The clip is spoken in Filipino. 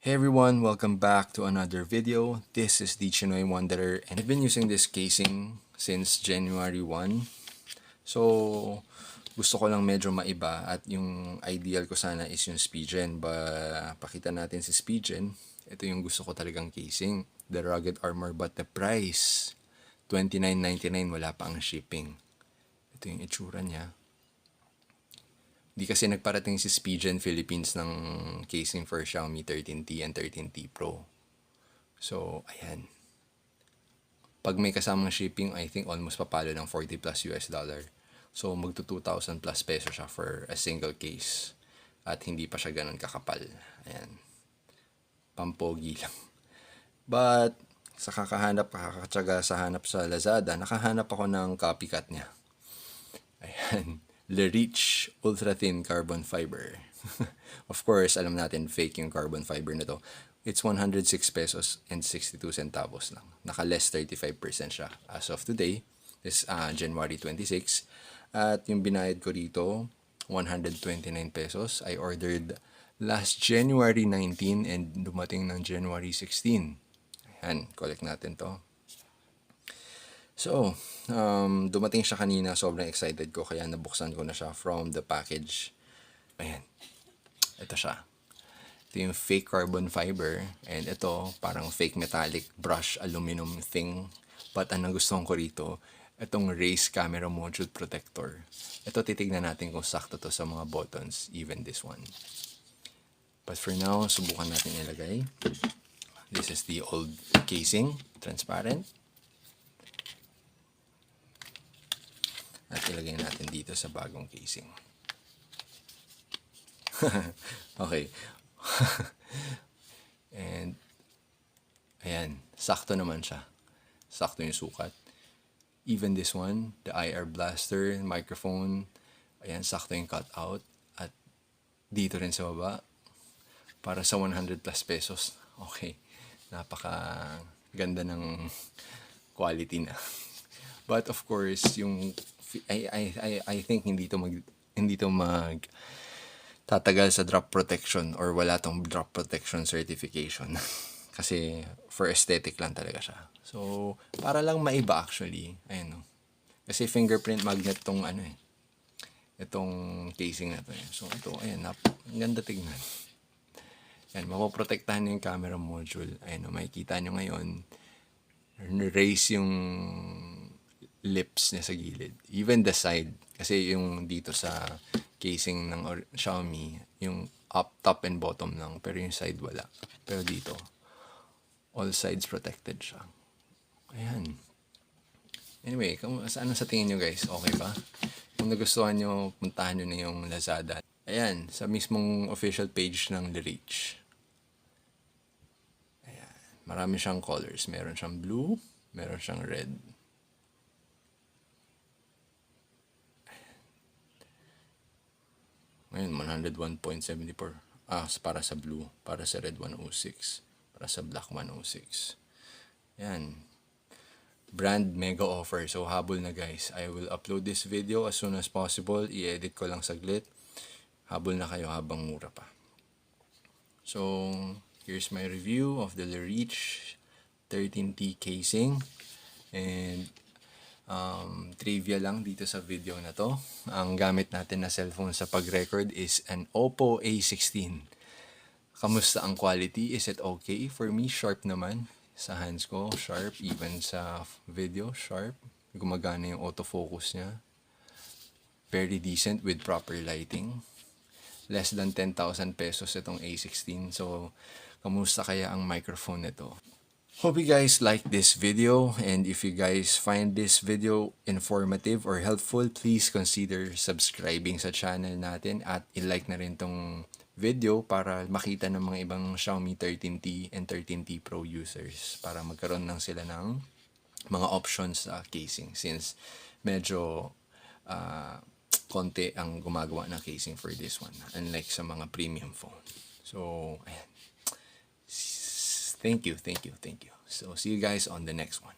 Hey everyone, welcome back to another video. This is the Chinoy Wanderer and I've been using this casing since January 1. So, gusto ko lang medyo maiba at yung ideal ko sana is yung Spigen. Pakita natin si Spigen. Ito yung gusto ko talagang casing. The Rugged Armor, but the price, $29.99, wala pa ang shipping. Ito yung itsura niya. Di kasi nagparating si Spigen Philippines ng casing for Xiaomi 13T and 13T Pro. So, ayan. Pag may kasamang shipping, I think almost papalo ng 40 plus US dollar. So, magto 2,000 plus peso siya for a single case. At hindi pa siya ganun kakapal. Ayan. Pampogi lang. But, sa kakatsaga sa hanap sa Lazada, nakahanap ako ng copycat niya. Ayan. Le Reach Ultra Thin Carbon Fiber. Of course, alam natin fake yung carbon fiber na to. It's 106 pesos and 62 centavos lang. Naka-less 35% siya. As of today, is January 26. At yung binayad ko rito, 129 pesos. I ordered last January 19 and dumating ng January 16. Ayan, collect natin to. So, dumating siya kanina, sobrang excited ko kaya nabuksan ko na siya from the package. Ayan. Ito siya. Ito yung fake carbon fiber and ito parang fake metallic brush aluminum thing. But ang nagustuhan ko rito, itong race camera module protector. Ito titignan natin kung sakto to sa mga buttons, even this one. But for now, subukan natin ilagay. This is the old casing, transparent. At ilagay natin dito sa bagong casing. Okay. And, ayan. Sakto naman siya. Sakto yung sukat. Even this one, the IR blaster, microphone, ayan, sakto yung cutout. At dito rin sa baba, para sa 100 plus pesos. Okay. Napaka ganda ng quality na. But of course, yung I think hindi to mag tatagal sa drop protection or wala tong drop protection certification. Kasi for aesthetic lang talaga siya. So, para lang maiba actually. Ayun, no. Kasi fingerprint magnet tong itong casing na to. So, ito, ayan, ang ganda tignan. Ayan, mapoprotektahan yung camera module. Ayun, no, makikita nyo ngayon, raise yung lips niya sa gilid. Even the side. Kasi yung dito sa casing ng Xiaomi, yung up, top, and bottom lang. Pero yung side wala. Pero dito, all sides protected siya. Ayan. Anyway, ano sa tingin nyo guys? Okay ba? Kung nagustuhan nyo, puntahan nyo na yung Lazada. Ayan, sa mismong official page ng Le Reach. Ayan. Marami siyang colors. Meron siyang blue, meron siyang red. Ngayon, 101.74. Para sa blue. Para sa red, 106. Para sa black, 106. Yan. Brand mega offer. So, habol na guys. I will upload this video as soon as possible. I-edit ko lang saglit. Habol na kayo habang mura pa. So, here's my review of the Le Reach 13T casing. And trivia lang dito sa video na to. Ang gamit natin na cellphone sa pag-record is an Oppo A16. Kamusta ang quality? Is it okay? For me, sharp naman. Sa hands ko, sharp. Even sa video, sharp. Gumagana yung autofocus niya. Very decent with proper lighting. Less than 10,000 pesos itong A16. So, kamusta kaya ang microphone nito? Hope you guys like this video, and if you guys find this video informative or helpful, please consider subscribing sa channel natin at i-like na rin tong video para makita ng mga ibang Xiaomi 13T and 13T Pro users para magkaroon lang sila ng mga options sa casing since medyo konti ang gumagawa ng casing for this one unlike sa mga premium phone. So, ayan. Thank you. So, see you guys on the next one.